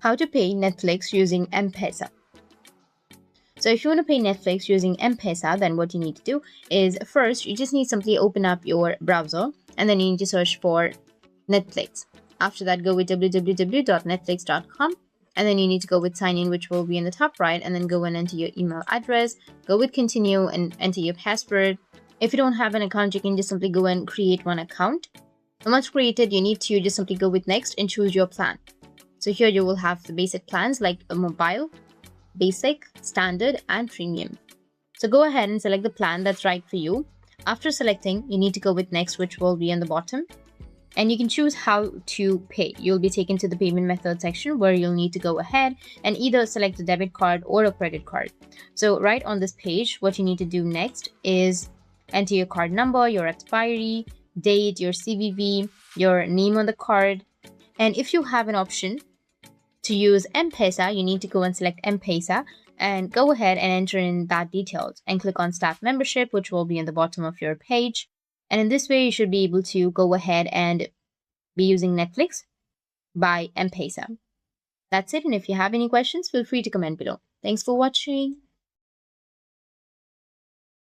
How to pay Netflix using M-pesa. So if you want to pay Netflix using M-pesa, then what you need to do is first you just need to simply open up your browser and then you need to search for Netflix. After that, go with www.netflix.com and then you need to go with sign in, which will be in the top right, and then go and enter your email address, go with continue and enter your password. If you don't have an account, you can just simply go and create one account. And once created, you need to just simply go with next and choose your plan. So here you will have the basic plans like a mobile, basic, standard, and premium. So go ahead and select the plan that's right for you. After selecting, you need to go with next, which will be on the bottom. And you can choose how to pay. You'll be taken to the payment method section where you'll need to go ahead and either select a debit card or a credit card. So right on this page, what you need to do next is enter your card number, your expiry date, your CVV, your name on the card. And if you have an option to use M-pesa, you need to go and select M-pesa and go ahead and enter in that details and click on Start Membership, which will be in the bottom of your page. And in this way, you should be able to go ahead and be using Netflix by M-pesa. That's it. And if you have any questions, feel free to comment below. Thanks for watching.